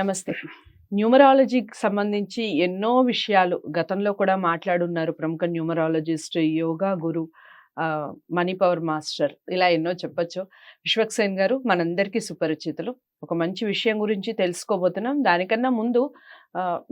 నమస్తే. న్యూమరాలజీకి సంబంధించి ఎన్నో విషయాలు గతంలో కూడా మాట్లాడున్నారు ప్రముఖ న్యూమరాలజిస్ట్, యోగా గురు, మనీ పవర్ మాస్టర్, ఇలా ఎన్నో చెప్పొచ్చు. విశ్వక్సేన్ గారు మనందరికీ సుపరిచితులు. ఒక మంచి విషయం గురించి తెలుసుకోబోతున్నాం. దానికన్నా ముందు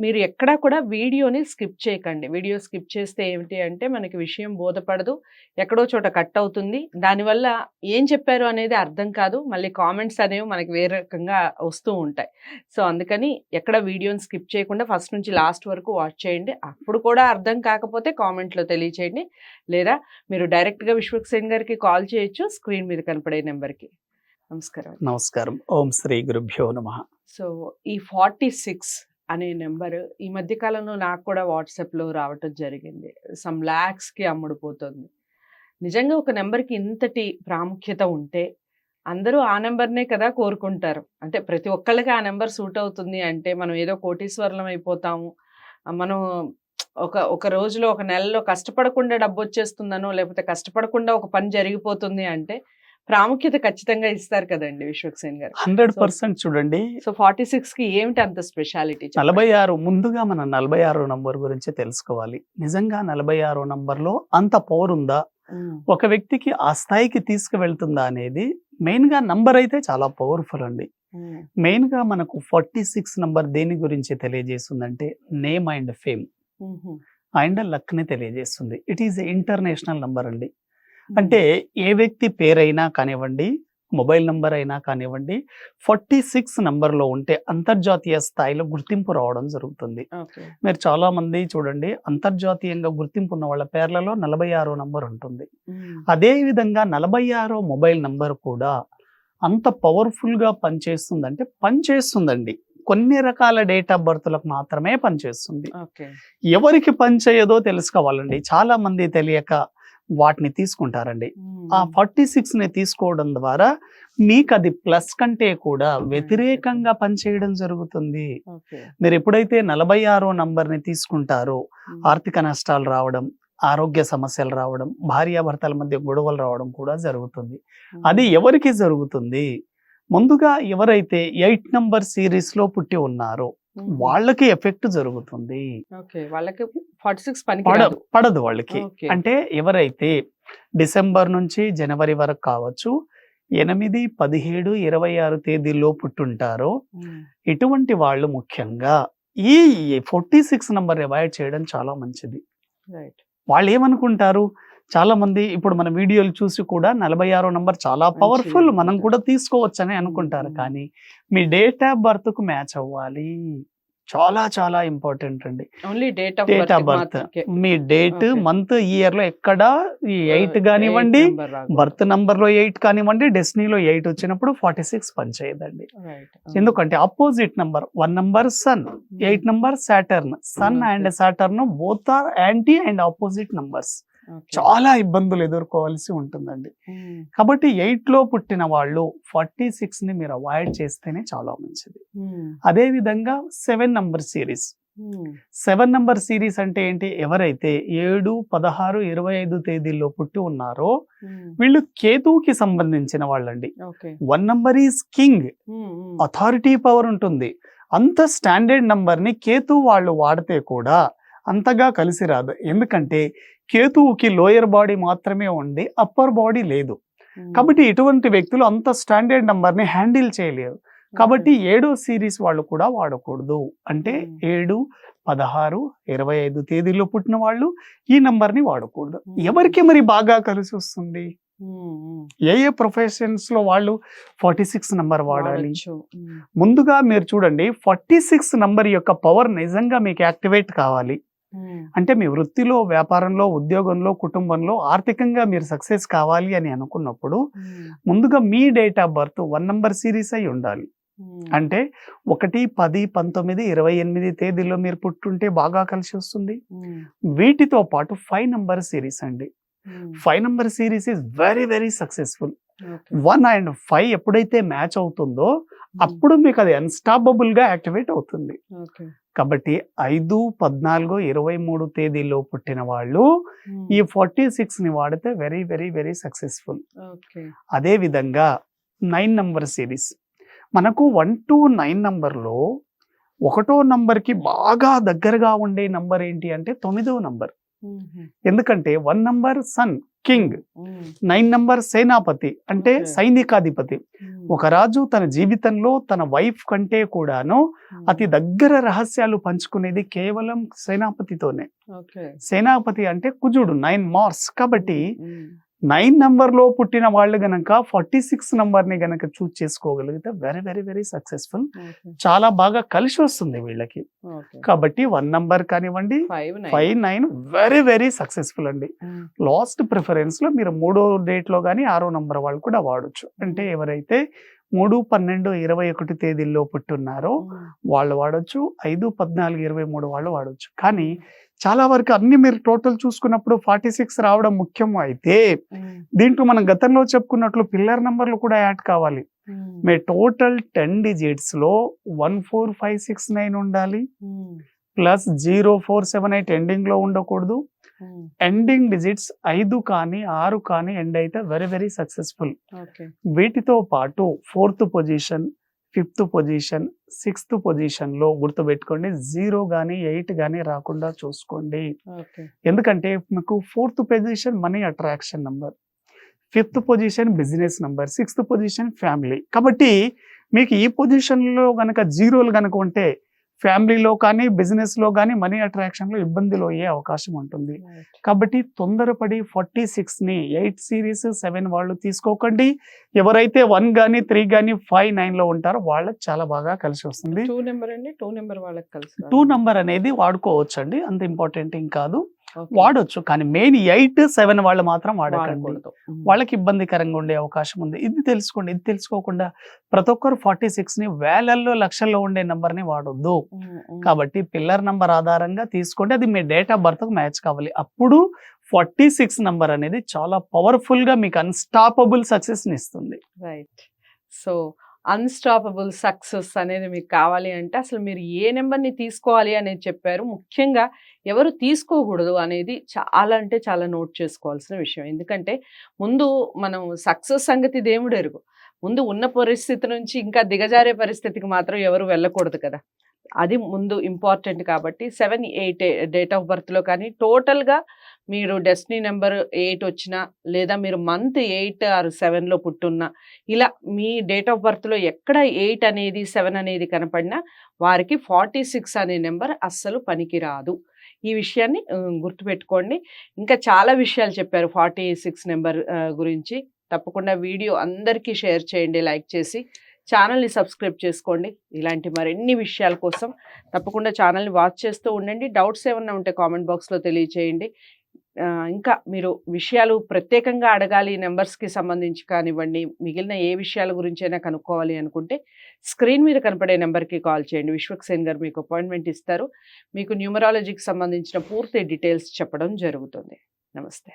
మీరు ఎక్కడా కూడా వీడియోని స్కిప్ చేయకండి. వీడియో స్కిప్ చేస్తే ఏమిటి అంటే మనకి విషయం బోధపడదు, ఎక్కడో చోట కట్ అవుతుంది. దానివల్ల ఏం చెప్పారు అనేది అర్థం కాదు. మళ్ళీ కామెంట్స్ అనేవి మనకి వేరే రకంగా వస్తూ ఉంటాయి. సో అందుకని ఎక్కడ వీడియోని స్కిప్ చేయకుండా ఫస్ట్ నుంచి లాస్ట్ వరకు వాచ్ చేయండి. అప్పుడు కూడా అర్థం కాకపోతే కామెంట్లో తెలియచేయండి, లేదా మీరు డైరెక్ట్గా విశ్వక్సేన్ గారికి కాల్ చేయొచ్చు స్క్రీన్ మీద కనపడే నెంబర్కి. నమస్కారం. నమస్కారం. ఓం శ్రీ గురుభ్యో నమః. సో ఈ 46 అనే నెంబర్ ఈ మధ్య కాలంలో నాకు కూడా వాట్సాప్లో రావటం జరిగింది. సమ్ ల్యాక్స్కి అమ్ముడుపోతుంది. నిజంగా ఒక నెంబర్కి ఇంతటి ప్రాముఖ్యత ఉంటే అందరూ ఆ నెంబర్నే కదా కోరుకుంటారు. అంటే ప్రతి ఒక్కళ్ళకి ఆ నెంబర్ సూట్ అవుతుంది అంటే మనం ఏదో కోటీశ్వరులం అయిపోతాము, మనం ఒక రోజులో ఒక నెలలో కష్టపడకుండా డబ్బు వచ్చేస్తుందనో, లేకపోతే కష్టపడకుండా ఒక పని జరిగిపోతుంది అంటే ప్రాముఖ్యత ఖచ్చితంగా ఇస్తారు కదండి విశ్వక్సేన్ గారు. 100% చూడండి. సో 46 కి ఏమిటి అంత స్పెషాలిటీ? 46 ముందుగా మనం 46 నంబర్ గురించి తెలుసుకోవాలి. నిజంగా 46 నంబర్లో అంత పవర్ ఉందా, ఒక వ్యక్తికి ఆ స్థాయికి తీసుకువెళ్తుందా అనేది మెయిన్ గా నంబర్ అయితే చాలా పవర్ఫుల్ అండి. మెయిన్ గా మనకు 46 నంబర్ దేని గురించి తెలియజేస్తుందంటే name and fame and luck ని తెలియజేస్తుంది. ఇట్ ఈస్ ఇంటర్నేషనల్ నంబర్ అండి. అంటే ఏ వ్యక్తి పేరైనా కానివ్వండి, మొబైల్ నంబర్ అయినా కానివ్వండి, 46 నంబర్లో ఉంటే అంతర్జాతీయ స్థాయిలో గుర్తింపు రావడం జరుగుతుంది. మీరు చాలా మంది చూడండి, అంతర్జాతీయంగా గుర్తింపు ఉన్న వాళ్ళ పేర్లలో 46 నంబర్ ఉంటుంది. అదే విధంగా 46 మొబైల్ నంబర్ కూడా అంత పవర్ఫుల్ గా పనిచేస్తుందంటే పనిచేస్తుందండి. కొన్ని రకాల డేట్ ఆఫ్ బర్త్లకు మాత్రమే పనిచేస్తుంది. ఎవరికి పనిచేయదో తెలుసుకోవాలండి. చాలా మంది తెలియక వాటిని తీసుకుంటారండి. ఆ 46 ని తీసుకోవడం ద్వారా మీకు అది ప్లస్ కంటే కూడా వ్యతిరేకంగా పనిచేయడం జరుగుతుంది. మీరు ఎప్పుడైతే 46 నంబర్ని తీసుకుంటారో ఆర్థిక నష్టాలు రావడం, ఆరోగ్య సమస్యలు రావడం, భార్యాభర్తల మధ్య గొడవలు రావడం కూడా జరుగుతుంది. అది ఎవరికి జరుగుతుంది? ముందుగా ఎవరైతే 8 నంబర్ సిరీస్ లో పుట్టి ఉన్నారో వాళ్ళకి ఎఫెక్ట్ జరుగుతుంది. పడదు వాళ్ళకి. అంటే ఎవరైతే డిసెంబర్ నుంచి జనవరి వరకు కావచ్చు, 8, 17, 26 తేదీల్లో పుట్టుంటారో ఇటువంటి వాళ్ళు ముఖ్యంగా ఈ 46 నంబర్ అవాయిడ్ చేయడం చాలా మంచిది. వాళ్ళు ఏమనుకుంటారు, చాలా మంది ఇప్పుడు మన వీడియోలు చూసి కూడా 46 నంబర్ చాలా పవర్ఫుల్, మనం కూడా తీసుకోవచ్చని అనుకుంటారు. కానీ మీ డేట్ ఆఫ్ బర్త్ కు మ్యాచ్ అవ్వాలి. చాలా చాలా ఇంపార్టెంట్ అండి. Date of birth, me date, month, year లో ఎక్కడ ఈ 8 కానివ్వండి, బర్త్ నంబర్ లో 8 కానివ్వండి, డెస్టినీలో 8 వచ్చినప్పుడు 46 పనిచేయదండి. ఎందుకంటే opposite number 1 number sun, 8 number Saturn. Sun and Saturn both are anti and opposite numbers. చాలా ఇబ్బందులు ఎదుర్కోవాల్సి ఉంటుందండి. కాబట్టి 8 లో పుట్టిన వాళ్ళు 46 ని మీరు అవాయిడ్ చేస్తేనే చాలా మంచిది. అదే విధంగా 7 నంబర్ సిరీస్. 7 నంబర్ సిరీస్ అంటే ఏంటి? ఎవరైతే 7, 16, 25 తేదీల్లో పుట్టి ఉన్నారో వీళ్ళు కేతువుకి సంబంధించిన వాళ్ళండి. 1 number is king, authority power ఉంటుంది. అంత స్టాండర్డ్ నంబర్ ని కేతువు వాళ్ళు వాడితే కూడా అంతగా కలిసి రాదు. ఎందుకంటే కేతువుకి లోయర్ బాడీ మాత్రమే ఉండి అప్పర్ బాడీ లేదు. కాబట్టి ఇటువంటి వ్యక్తులు అంత స్టాండర్డ్ నంబర్ ని హ్యాండిల్ చేయలేరు. కాబట్టి 7వ సిరీస్ వాళ్ళు కూడా వాడకూడదు. అంటే 7, 16, 25 తేదీల్లో పుట్టిన వాళ్ళు ఈ నంబర్ ని వాడకూడదు. ఎవరికి మరి బాగా కలిసి వస్తుంది? ఏ ప్రొఫెషన్స్ లో వాళ్ళు 46 నంబర్ వాడాలి? ముందుగా మీరు చూడండి, 46 నంబర్ యొక్క పవర్ నిజంగా మీకు యాక్టివేట్ కావాలి అంటే మీ వృత్తిలో, వ్యాపారంలో, ఉద్యోగంలో, కుటుంబంలో ఆర్థికంగా మీరు సక్సెస్ కావాలి అని అనుకున్నప్పుడు ముందుగా మీ date of birth 1 number series అయి ఉండాలి. అంటే 1, 10, 19, 28 తేదీలో మీరు పుట్టుంటే బాగా కలిసి వస్తుంది. వీటితో పాటు 5 నంబర్ సిరీస్ అండి. 5 number series is very very successful. 1 and 5 ఎప్పుడైతే మ్యాచ్ అవుతుందో అప్పుడు మీకు అది అన్స్టాపబుల్ గా యాక్టివేట్ అవుతుంది. కాబట్టి 5, 14, 23 తేదీలో పుట్టిన వాళ్ళు ఈ 46 ని వాడితే వెరీ వెరీ వెరీ సక్సెస్ఫుల్. అదే విధంగా 9 నంబర్ సిరీస్ మనకు 1 to 9 నంబర్లో ఒకటో నంబర్కి బాగా దగ్గరగా ఉండే నంబర్ ఏంటి అంటే 9వ నంబర్. ఎందుకంటే 1 నంబర్ సన్ కింగ్, 9 నంబర్ సేనాపతి అంటే సైనికాధిపతి. ఒక రాజు తన జీవితంలో తన వైఫ్ కంటే కూడాను అతి దగ్గర రహస్యాలు పంచుకునేది కేవలం సేనాపతితోనే. సేనాపతి అంటే కుజుడు, 9 మార్స్. కాబట్టి 9 నంబర్లో పుట్టిన వాళ్ళు గనక 46 నంబర్ని గనక చూస్ చేసుకోగలిగితే వెరీ వెరీ వెరీ సక్సెస్ఫుల్, చాలా బాగా కలిసి వస్తుంది వీళ్ళకి. కాబట్టి 1 నంబర్ కానివ్వండి, 5, 9 వెరీ వెరీ సక్సెస్ఫుల్ అండి. లాస్ట్ ప్రిఫరెన్స్ లో మీరు 3వ డేట్ లో కానీ 6వ నంబర్ వాళ్ళు కూడా వాడొచ్చు. అంటే ఎవరైతే 3, 12, 21 తేదీల్లో పుట్టున్నారో వాళ్ళు వాడొచ్చు, 5, 14, 23 వాళ్ళు వాడొచ్చు. కానీ చాలా వరకు అన్ని మీరు టోటల్ చూసుకున్నప్పుడు 46 రావడం ముఖ్యము. అయితే దీంట్లో మనం గతంలో చెప్పుకున్నట్లు పిల్లర్ నంబర్లు కూడా యాడ్ కావాలి. మీ టోటల్ 10 డిజిట్స్ లో 14569 ఉండాలి, ప్లస్ 0478 ఎండింగ్ లో ఉండకూడదు. ఎండింగ్ డిజిట్స్ 5 కానీ 6 కానీ ఎండ్ అయితే వెరీ వెరీ సక్సెస్ఫుల్. వీటితో పాటు 4th position, 5th position, 6th position లో గుర్తుపెట్టుకోండి 0 కానీ 8 కానీ రాకుండా చూసుకోండి. ఎందుకంటే మీకు 4th position money attraction number, 5th position business number, 6th position family. కాబట్టి మీకు ఈ పొజిషన్ లో గనక జీరోలు గనక ఉంటే ఫ్యామిలీలో కానీ బిజినెస్ లో కానీ మనీ అట్రాక్షన్ లో ఇబ్బందులు అయ్యే అవకాశం ఉంటుంది. కాబట్టి తొందరపడి 46 ని 8 సిరీస్ 7 వాళ్ళు తీసుకోకండి. ఎవరైతే 1 కానీ 3 కానీ 5, 9 లో ఉంటారో వాళ్ళకి చాలా బాగా కలిసి వస్తుంది. 2 నంబర్ అనేది వాడుకోవచ్చు, అంత ఇంపార్టెంట్ ఏం కాదు, వాడొచ్చు. కానీ మెయిన్ 8, 7 వాళ్ళు మాత్రం వాడకండి, వాళ్ళకి ఇబ్బందికరంగా ఉండే అవకాశం ఉంది. ఇది తెలుసుకోండి. ఇది తెలుసుకోకుండా ప్రతి ఒక్కరు 46 ని వేలల్లో లక్షల్లో ఉండే నంబర్ ని వాడొద్దు. కాబట్టి పిల్లర్ నంబర్ ఆధారంగా తీసుకోండి, అది మీ డేట్ ఆఫ్ బర్త్ కు మ్యాచ్ కావాలి. అప్పుడు 46 నంబర్ అనేది చాలా పవర్ఫుల్ గా మీకు అన్స్టాపబుల్ సక్సెస్ ని ఇస్తుంది. రైట్. సో అన్స్టాపబుల్ సక్సెస్ అనేది మీకు కావాలి అంటే అసలు మీరు ఏ నెంబర్ని తీసుకోవాలి అనేది చెప్పారు. ముఖ్యంగా ఎవరు తీసుకోకూడదు అనేది చాలా అంటే చాలా నోట్ చేసుకోవాల్సిన విషయం. ఎందుకంటే ముందు మనం సక్సెస్ సంగతి దేవుడు ఎరుగు, ముందు ఉన్న పరిస్థితి నుంచి ఇంకా దిగజారే పరిస్థితికి మాత్రం ఎవరు వెళ్ళకూడదు కదా, అది ముందు ఇంపార్టెంట్. కాబట్టి 7, 8 డేట్ ఆఫ్ బర్త్లో కానీ టోటల్గా మీరు డెస్టినీ నెంబర్ 8 వచ్చినా, లేదా మీరు మంత్ 8 ఆర్ 7లో పుట్టున్నా, ఇలా మీ డేట్ ఆఫ్ బర్త్లో ఎక్కడ 8 అనేది 7 అనేది కనపడినా వారికి 46 అనే నెంబర్ అస్సలు పనికిరాదు. ఈ విషయాన్ని గుర్తుపెట్టుకోండి. ఇంకా చాలా విషయాలు చెప్పారు 46 నెంబర్ గురించి. తప్పకుండా వీడియో అందరికీ షేర్ చేయండి, లైక్ చేసి ఛానల్ని సబ్స్క్రైబ్ చేసుకోండి. ఇలాంటి మరిన్ని విషయాల కోసం తప్పకుండా ఛానల్ని వాచ్ చేస్తూ ఉండండి. డౌట్స్ ఏమన్నా ఉంటే కామెంట్ బాక్స్లో తెలియచేయండి. ఇంకా మీరు విషయాలు ప్రత్యేకంగా అడగాలి, నెంబర్స్కి సంబంధించి కానివ్వండి, మిగిలిన ఏ విషయాల గురించి అయినా కనుక్కోవాలి అనుకుంటే స్క్రీన్ మీద కనపడే నెంబర్కి కాల్ చేయండి. విశ్వక్సేన్ గారు మీకు అపాయింట్మెంట్ ఇస్తారు. మీకు న్యూమరాలజీకి సంబంధించిన పూర్తి డీటెయిల్స్ చెప్పడం జరుగుతుంది. నమస్తే.